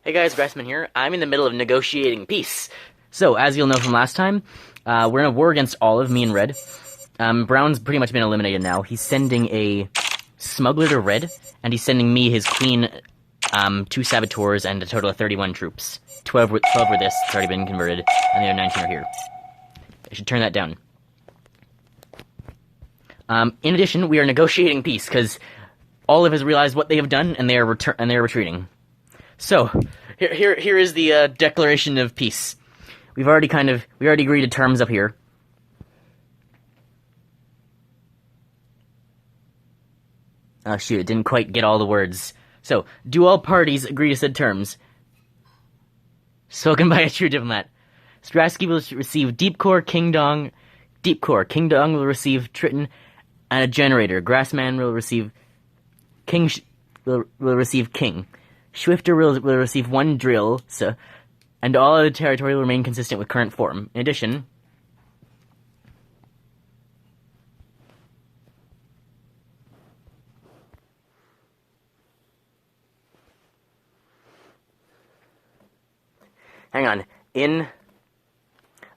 Hey guys, Grassman here. I'm in the middle of negotiating peace. So, as you'll know from last time, we're in a war against Olive, me and Red. Brown's pretty much been eliminated now. He's sending a smuggler to Red, and he's sending me, his queen, 2 saboteurs, and a total of 31 troops. 12 were this, it's already been converted, and the other 19 are here. I should turn that down. In addition, we are negotiating peace, because Olive has realized what they have done, and they are retreating. So, here is the declaration of peace. We already agreed to terms up here. Oh shoot, it didn't quite get all the words. So, do all parties agree to said terms? Spoken by a true diplomat. Strasky will receive Deep Core, King Dong will receive Triton, and a generator. Grassman will receive King. Swifter will receive 1 drill, and all other territory will remain consistent with current form. In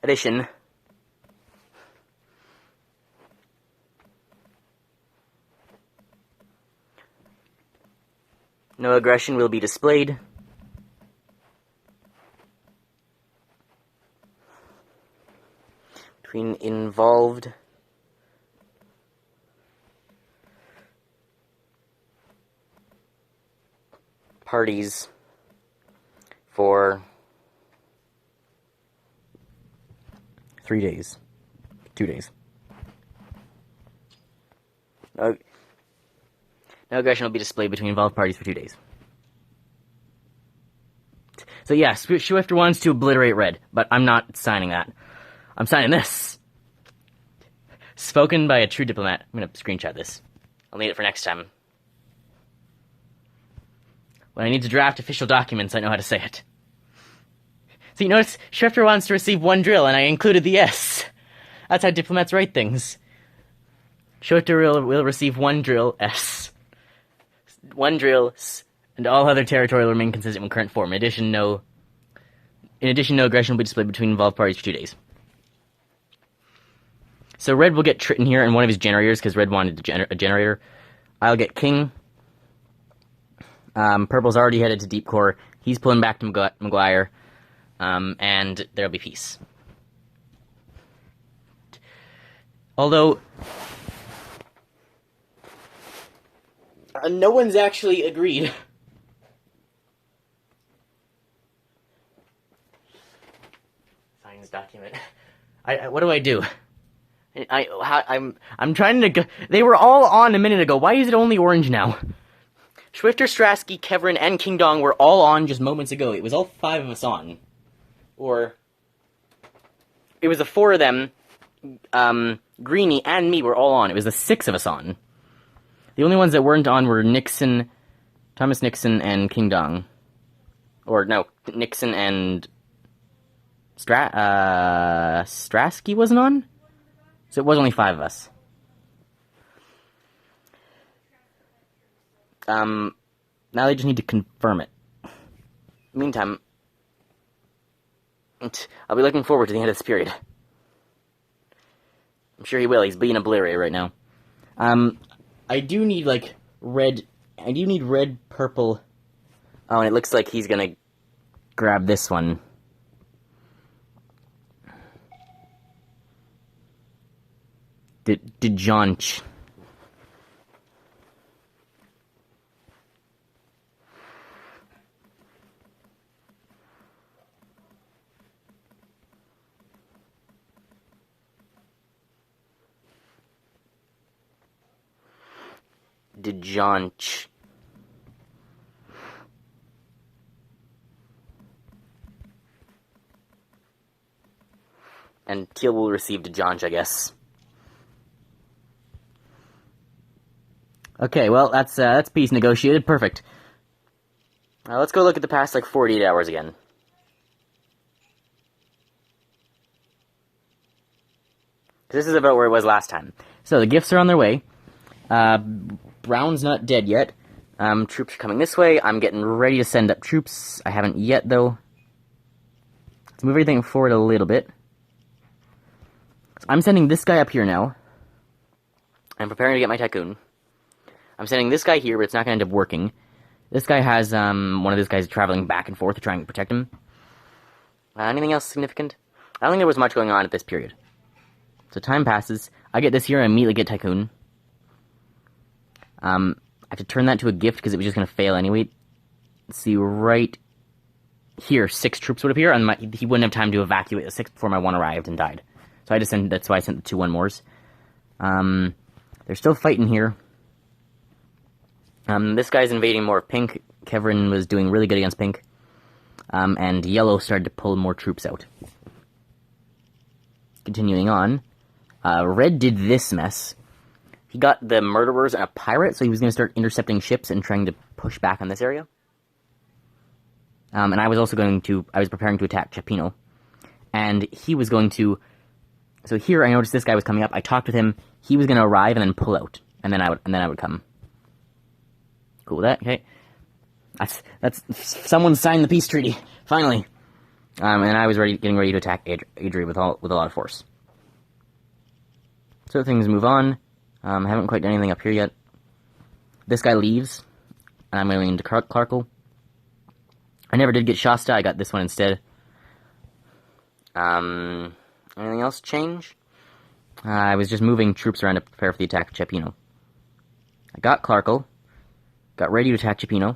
addition, no aggression will be displayed. Between involved parties for 3 days. 2 days. No aggression will be displayed between involved parties for 2 days. So yeah, Swifter wants to obliterate Red, but I'm not signing that. I'm signing this. Spoken by a true diplomat. I'm gonna screenshot this. I'll need it for next time. When I need to draft official documents, I know how to say it. So you notice, Swifter wants to receive 1 drill, and I included the S. That's how diplomats write things. Swifter will receive 1 drill, S. 1 drill, and all other territory will remain consistent with current form. In addition, no aggression will be displayed between involved parties for 2 days. So Red will get Triton here and one of his generators, because Red wanted a generator. I'll get King. Purple's already headed to Deep Core. He's pulling back to McGuire. And there'll be peace. Although no one's actually agreed. Sign this document. What do I do? I'm trying to go. They were all on a minute ago. Why is it only orange now? Swifter, Strasky, Kevrin, and King Dong were all on just moments ago. It was all 5 of us on. Or it was the 4 of them. Greenie and me were all on. It was the 6 of us on. The only ones that weren't on were Thomas Nixon, and King Dong. Or, no, Nixon and Strasky wasn't on? So it was only 5 of us. Now they just need to confirm it. Meantime, I'll be looking forward to the end of this period. I'm sure he will. He's being obliterated right now. I do need, like, red... I do need red, purple... Oh, and it looks like he's gonna grab this one. DeJonch. DeJonch. And Teal will receive DeJonch, I guess. Okay, well, that's peace negotiated. Perfect. Let's go look at the past, 48 hours again. This is about where it was last time. So, the gifts are on their way. Brown's not dead yet. Troops are coming this way. I'm getting ready to send up troops. I haven't yet, though. Let's move everything forward a little bit. So I'm sending this guy up here now. I'm preparing to get my Tycoon. I'm sending this guy here, but it's not going to end up working. This guy has, one of these guys traveling back and forth to try and protect him. Anything else significant? I don't think there was much going on at this period. So time passes. I get this here and I immediately get Tycoon. I have to turn that to a gift because it was just going to fail anyway. Let's see, right here, 6 troops would appear, and he wouldn't have time to evacuate the 6 before my 1 arrived and died. So I just sent, that's why I sent the 2 1-mores. They're still fighting here. This guy's invading more of Pink. Kevrin was doing really good against Pink. And Yellow started to pull more troops out. Continuing on, Red did this mess. He got the Murderers and a Pirate, so he was going to start intercepting ships and trying to push back on this area. And I was also I was preparing to attack Chapino. And he was going to, so here I noticed this guy was coming up. I talked with him. He was going to arrive and then pull out. And then I would come. Cool with that, okay. That's someone signed the peace treaty, finally. And I was getting ready to attack Adria with a lot of force. So things move on. I haven't quite done anything up here yet. This guy leaves, and I'm going into Clarkle. I never did get Shasta, I got this one instead. Anything else change? I was just moving troops around to prepare for the attack of Chapino. I got Clarkle, got ready to attack Chapino.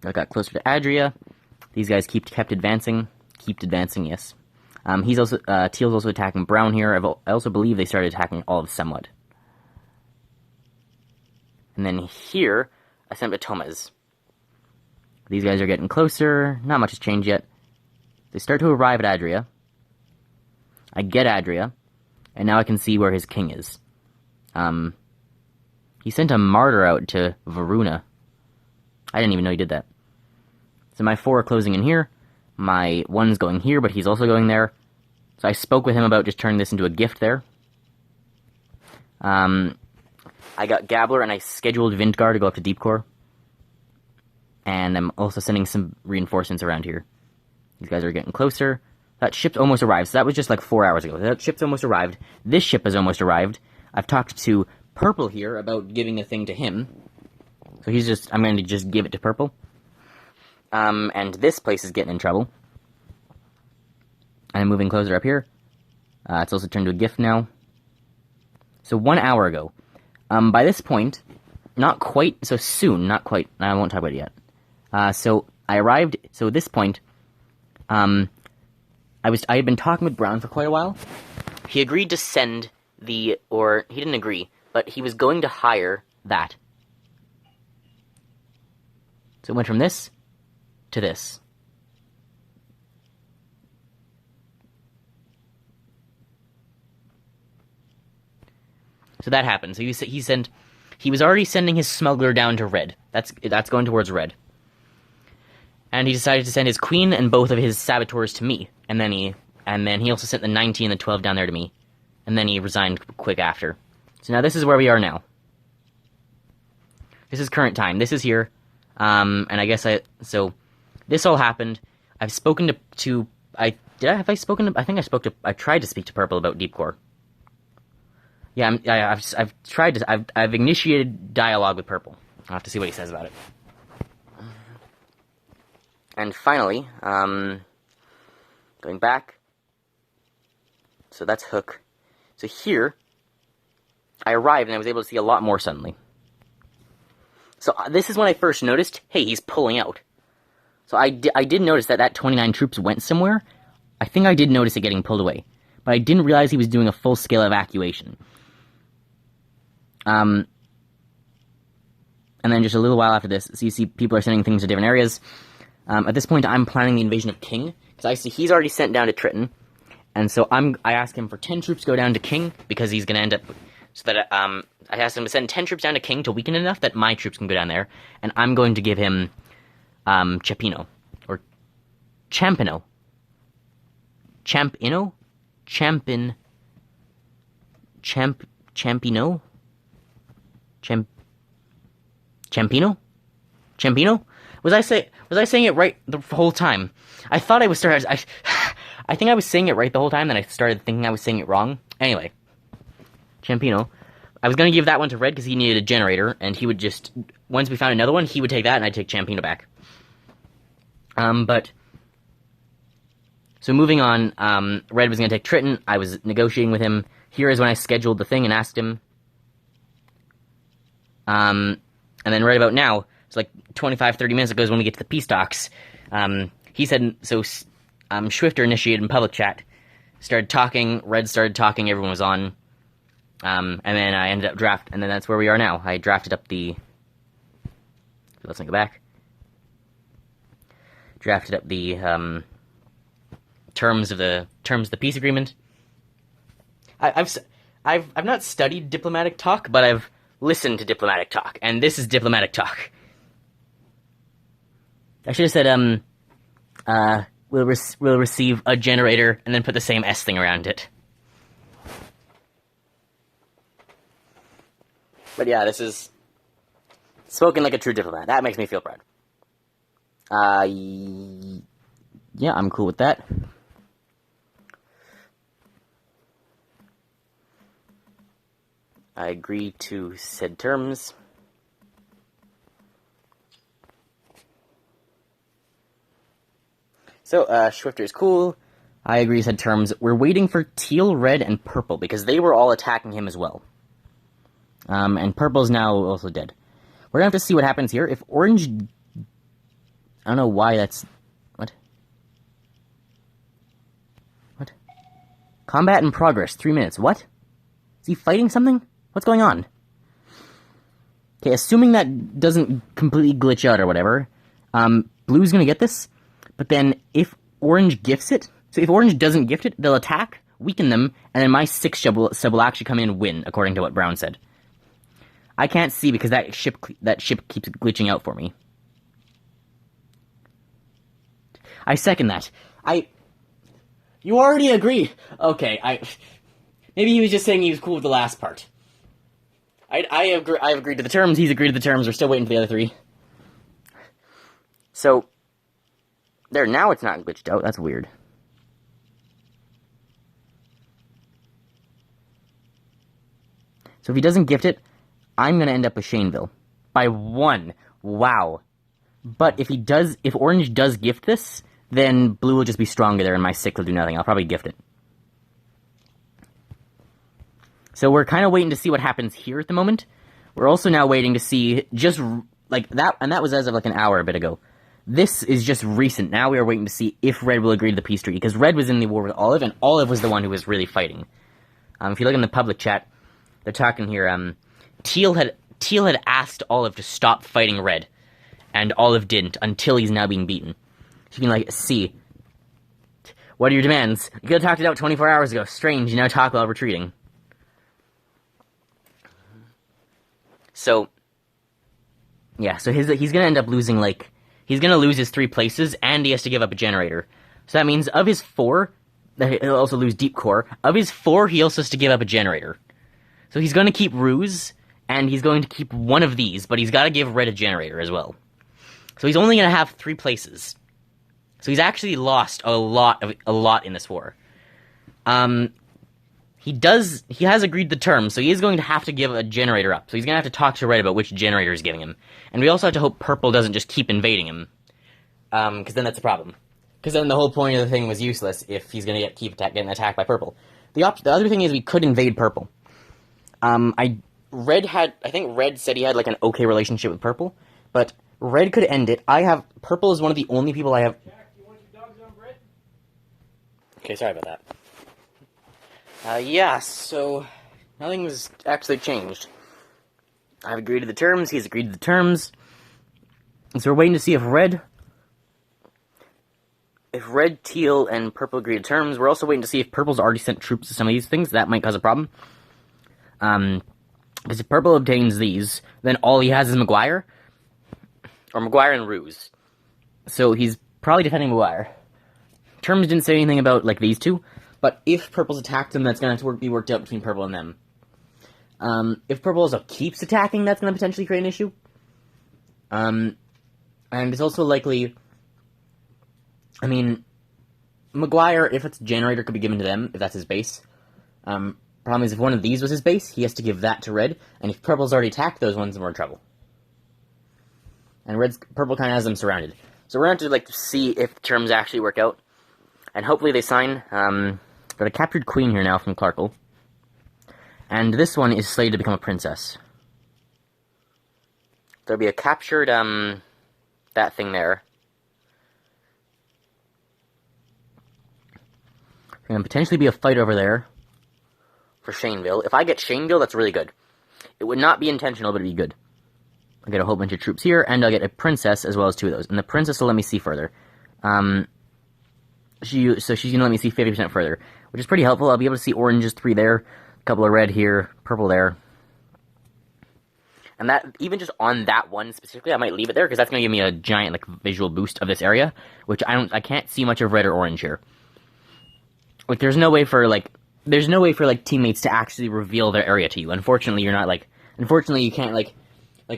I got closer to Adria. These guys kept advancing. Kept advancing, yes. He's also, Teal's also attacking Brown here. I also believe they started attacking all of Semwood. And then here, I sent to Tomez. These guys are getting closer. Not much has changed yet. They start to arrive at Adria. I get Adria. And now I can see where his king is. He sent a martyr out to Varuna. I didn't even know he did that. So my 4 are closing in here. My 1's going here, but he's also going there. So I spoke with him about just turning this into a gift there. I got Gabbler, and I scheduled Vindgar to go up to Deepcore. And I'm also sending some reinforcements around here. These guys are getting closer. That ship's almost arrived, so that was just like 4 hours ago. That ship's almost arrived. This ship has almost arrived. I've talked to Purple here about giving a thing to him. So I'm going to just give it to Purple. And this place is getting in trouble. I'm moving closer up here. It's also turned to a gift now. So 1 hour ago. By this point, not quite so soon, not quite, I won't talk about it yet. So I arrived, so at this point, I had been talking with Brown for quite a while. He agreed to send he didn't agree, but he was going to hire that. So it went from this to this. So that happened. So he was already sending his smuggler down to Red. That's going towards Red. And he decided to send his queen and both of his saboteurs to me. And then he also sent the 90 and the 12 down there to me. And then he resigned quick after. So now this is where we are now. This is current time. This is here. And I guess so this all happened. I've spoken I tried to speak to Purple about Deepcore. Yeah, I've initiated dialogue with Purple. I'll have to see what he says about it. And finally, going back, so that's Hook. So here, I arrived and I was able to see a lot more suddenly. So this is when I first noticed, hey, he's pulling out. So I did notice that 29 troops went somewhere. I think I did notice it getting pulled away. But I didn't realize he was doing a full-scale evacuation. And then just a little while after this, so you see people are sending things to different areas. At this point, I'm planning the invasion of King, because I see he's already sent down to Triton. And so I asked him for 10 troops to go down to King, because he's going to end up, so that, I asked him to send 10 troops down to King to weaken enough that my troops can go down there, and I'm going to give him, Chapino, or Champino. Champino? Champino? Champino? Champino? Was I saying it right the whole time? I thought I was I think I was saying it right the whole time, then I started thinking I was saying it wrong. Anyway, Champino. I was gonna give that one to Red because he needed a generator, and he would just, once we found another one, he would take that, and I'd take Champino back. So moving on, Red was gonna take Triton. I was negotiating with him. Here is when I scheduled the thing and asked him. And then right about now, it's like 25, 30 minutes ago is when we get to the peace talks. He said, so Schwifter initiated in public chat, started talking, Red started talking, everyone was on. And then I ended up and then that's where we are now. I drafted up let's go back. Drafted up the, terms of the peace agreement. I've not studied diplomatic talk, but I've listened to diplomatic talk, and this is diplomatic talk. I should have said, we'll receive a generator, and then put the same S thing around it. But yeah, this is spoken like a true diplomat. That makes me feel proud. Yeah, I'm cool with that. I agree to said terms. So, Schwifter is cool. I agree to said terms. We're waiting for teal, red, and purple, because they were all attacking him as well. And purple's now also dead. We're gonna have to see what happens here. If orange... I don't know why that's... What? What? Combat in progress, 3 minutes. What? Is he fighting something? What's going on? Okay, assuming that doesn't completely glitch out or whatever, blue's gonna get this, but then if orange gifts it, so if orange doesn't gift it, they'll attack, weaken them, and then my 6 sub will actually come in and win, according to what Brown said. I can't see because that ship keeps glitching out for me. I second that. You already agree. Okay, maybe he was just saying he was cool with the last part. I've agreed to the terms, he's agreed to the terms, we're still waiting for the other 3. So, there, now it's not glitched out, that's weird. So if he doesn't gift it, I'm gonna end up with Shaneville. By 1. Wow. But if orange does gift this, then blue will just be stronger there and my 6 will do nothing. I'll probably gift it. So we're kind of waiting to see what happens here at the moment. We're also now waiting to see just like that, and that was as of like an hour a bit ago. This is just recent. Now we are waiting to see if Red will agree to the peace treaty, because Red was in the war with Olive, and Olive was the one who was really fighting. If you look in the public chat, they're talking here. Teal had asked Olive to stop fighting Red, and Olive didn't until he's now being beaten. She can like see. What are your demands? You could have talked it out 24 hours ago. Strange, you now talk while retreating. So, yeah, so he's gonna end up losing, like, he's gonna lose his 3 places, and he has to give up a generator. So that means of his 4, he'll also lose Deep Core. Of his 4, he also has to give up a generator. So he's gonna keep Ruse, and he's going to keep one of these, but he's gotta give Red a generator as well. So he's only gonna have 3 places. So he's actually lost a lot in this war. He has agreed the terms, so he is going to have to give a generator up. So he's going to have to talk to Red about which generator he's giving him. And we also have to hope Purple doesn't just keep invading him. Because then that's a problem. Because then the whole point of the thing was useless if he's going to keep getting attacked by Purple. The other thing is we could invade Purple. I think Red said he had like an okay relationship with Purple, but Red could end it. Purple is one of the only people I have... Jack, you want your dogs on bread? Okay, sorry about that. Yeah, so nothing's actually changed. I've agreed to the terms, he's agreed to the terms. So we're waiting to see if Red, Teal, and Purple agree to terms. We're also waiting to see if Purple's already sent troops to some of these things. That might cause a problem. Because if Purple obtains these, then all he has is Maguire. Or Maguire and Ruse. So he's probably defending Maguire. Terms didn't say anything about, like, these 2. But if Purple's attacked them, that's going to be worked out between Purple and them. If Purple also keeps attacking, that's going to potentially create an issue. And it's also likely... I mean, Maguire, if it's generator, could be given to them, if that's his base. Problem is, if one of these was his base, he has to give that to red, and if purple's already attacked those ones, we're in trouble. And purple kind of has them surrounded. So we're going to have to, see if the terms actually work out. And hopefully they sign. Got a captured queen here now from Clarkle. And this one is slated to become a princess. There'll be a captured, that thing there. There's going to potentially be a fight over there for Shaneville. If I get Shaneville, that's really good. It would not be intentional, but it'd be good. I'll get a whole bunch of troops here, and I'll get a princess as well as 2 of those. And the princess will let me see further. So she's going to let me see 50% further, which is pretty helpful. I'll be able to see oranges 3 there, a couple of red here, purple there. And that, even just on that one specifically, I might leave it there, because that's going to give me a giant, like, visual boost of this area, which I can't see much of red or orange here. Like, there's no way for teammates to actually reveal their area to you. Unfortunately, you can't, like,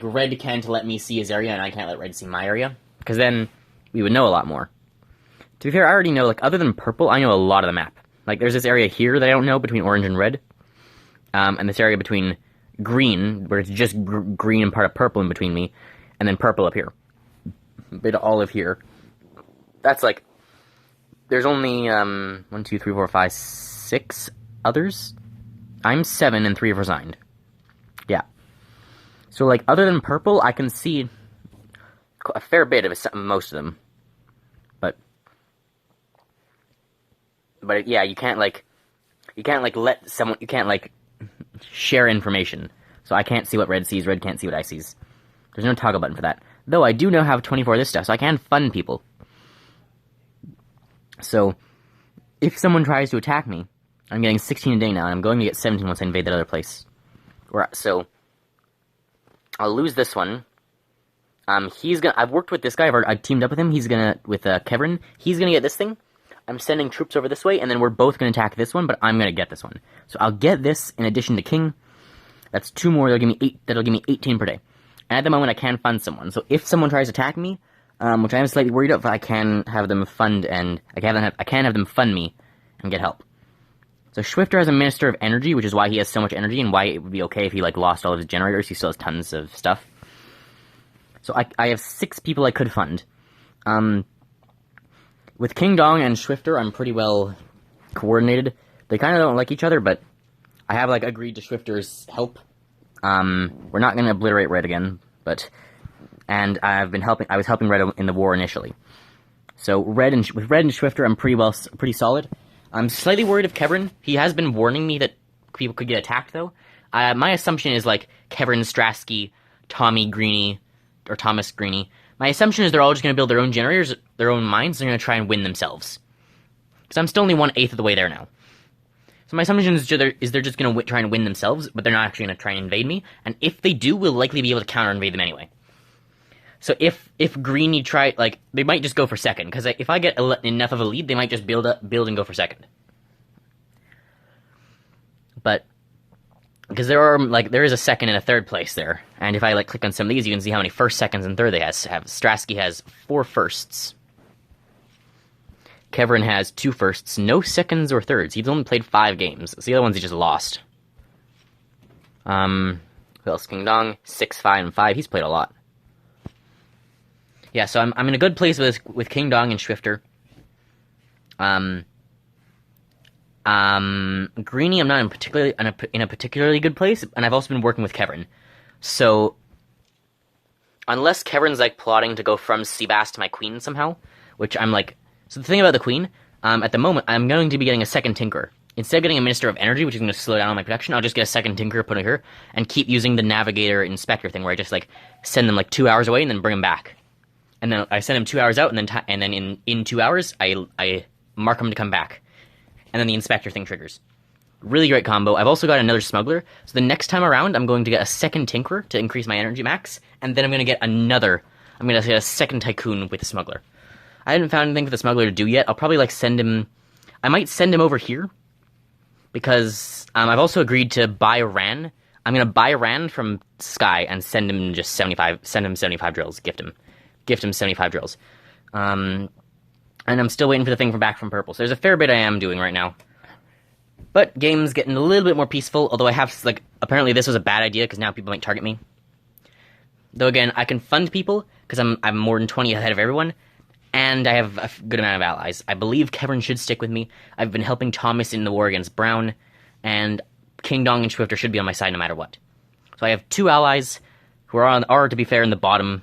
red can't let me see his area, and I can't let red see my area, because then we would know a lot more. To be fair, I already know, like, other than purple, I know a lot of the map. Like, there's this area here that I don't know, between orange and red, and this area between green, where it's just green and part of purple in between me, and then purple up here. A bit of olive here. That's, like, there's only, 1, 2, 3, 4, 5, 6 others? I'm 7 and 3 have resigned. Yeah. So, like, other than purple, I can see a fair bit of most of them. But yeah, you can't share information. So I can't see what red sees, red can't see what I sees. There's no toggle button for that. Though I do now have 24 of this stuff, so I can fund people. So, if someone tries to attack me, I'm getting 16 a day now, and I'm going to get 17 once I invade that other place. So, I'll lose this one. I've worked with this guy, I've teamed up with him, with Kevin. He's gonna get this thing. I'm sending troops over this way, and then we're both gonna attack this one, but I'm gonna get this one. So I'll get this in addition to King. That's 2 more, that'll give me 18 per day. And at the moment, I can fund someone. So if someone tries to attack me, which I am slightly worried of, I can have them fund, and I can have them fund me and get help. So Swifter has a Minister of Energy, which is why he has so much energy, and why it would be okay if he, like, lost all of his generators. He still has tons of stuff. So I have 6 people I could fund. With King Dong and Swifter, I'm pretty well coordinated. They kind of don't like each other, but I have, like, agreed to Swifter's help. We're not going to obliterate Red again, and I was helping Red in the war initially. So with Red and Swifter, I'm pretty solid. I'm slightly worried of Kevin. He has been warning me that people could get attacked, though. My assumption is, like, Kevin, Strasky, Tommy Greeny, or Thomas Greeny. My assumption is they're all just going to build their own generators, their own mines, and they're going to try and win themselves. Because I'm still only 1/8 of the way there now. So my assumption is they're just going to try and win themselves, but they're not actually going to try and invade me. And if they do, we'll likely be able to counter-invade them anyway. So if Greeny try, like, they might just go for second, because if I get enough of a lead, they might just build and go for second. But, because there is a second and a third place there, and if I, like, click on some of these, you can see how many first, seconds, and third they have. Strasky has 4 firsts. Kevin has 2 firsts, no seconds or thirds. He's only played 5 games, so the other ones he just lost. Who else? King Dong, 6, 5, and 5. He's played a lot. Yeah, so I'm in a good place with King Dong and Swifter. Greeny, I'm not in a particularly good place, and I've also been working with Kevin. So, unless Kevin's, like, plotting to go from Seabass to my queen somehow, which I'm, like... So the thing about the queen, at the moment, I'm going to be getting a second Tinker. Instead of getting a Minister of Energy, which is going to slow down my production, I'll just get a second Tinker, put it here, and keep using the Navigator Inspector thing, where I just, like, send them, like, 2 hours away and then bring them back. And then I send them 2 hours out, and then in 2 hours, I mark them to come back. And then the Inspector thing triggers. Really great combo. I've also got another Smuggler, so the next time around, I'm going to get a second Tinkerer to increase my energy max, and then I'm going to get a second Tycoon with the Smuggler. I haven't found anything for the Smuggler to do yet. I'll probably, like, I might send him over here, because I've also agreed to buy Ran. I'm gonna buy Rand from Sky and send him 75 drills, gift him 75 drills. And I'm still waiting for the thing back from Purple. So there's a fair bit I am doing right now. But game's getting a little bit more peaceful, although I have, like, apparently this was a bad idea, because now people might target me. Though again, I can fund people, because I'm more than 20 ahead of everyone, and I have a good amount of allies. I believe Kevin should stick with me. I've been helping Thomas in the war against Brown, and King Dong and Swifter should be on my side no matter what. So I have 2 allies, who are to be fair, in the bottom,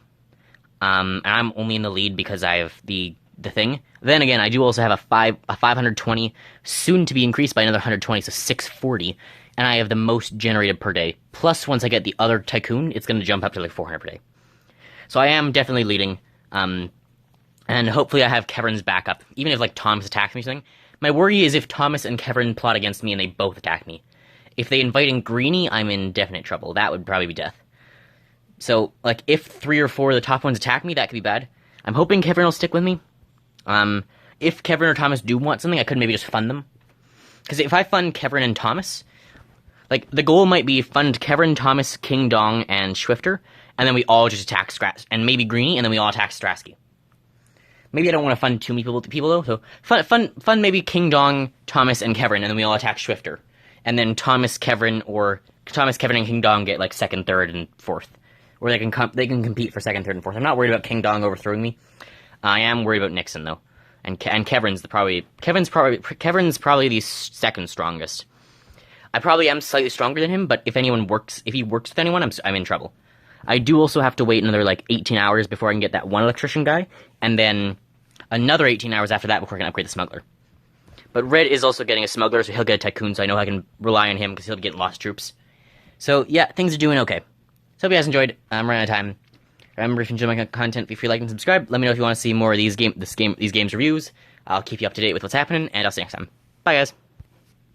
and I'm only in the lead because I have the thing. Then again, I do also have a 520, soon to be increased by another 120, so 640, and I have the most generated per day. Plus, once I get the other Tycoon, it's going to jump up to like 400 per day. So I am definitely leading, and hopefully I have Kevrin's backup, even if like Thomas attacks me or something. My worry is if Thomas and Kevin plot against me and they both attack me. If they invite in Greenie, I'm in definite trouble. That would probably be death. So, like, if 3 or 4 of the top ones attack me, that could be bad. I'm hoping Kevin will stick with me. If Kevin or Thomas do want something, I could maybe just fund them. Because if I fund Kevin and Thomas, like, the goal might be fund Kevin, Thomas, King Dong, and Swifter, and then we all just attack and maybe Greenie, and then we all attack Strasky. Maybe I don't want to fund too many people though, so fund maybe King Dong, Thomas, and Kevin, and then we all attack Swifter. And then Thomas, Kevin, and King Dong get, like, 2nd, 3rd, and 4th. Or they can compete for 2nd, 3rd, and 4th. I'm not worried about King Dong overthrowing me. I am worried about Nixon though, and Kevin's probably the 2nd strongest. I probably am slightly stronger than him, but if he works with anyone, I'm in trouble. I do also have to wait another like 18 hours before I can get that one electrician guy, and then another 18 hours after that before I can upgrade the smuggler. But Red is also getting a smuggler, so he'll get a Tycoon, so I know I can rely on him because he'll be getting lost troops. So yeah, things are doing okay. So hope you guys enjoyed. I'm running out of time. Remember, if you enjoy my content, feel free to like and subscribe. Let me know if you want to see more of these games reviews. I'll keep you up to date with what's happening, and I'll see you next time. Bye, guys.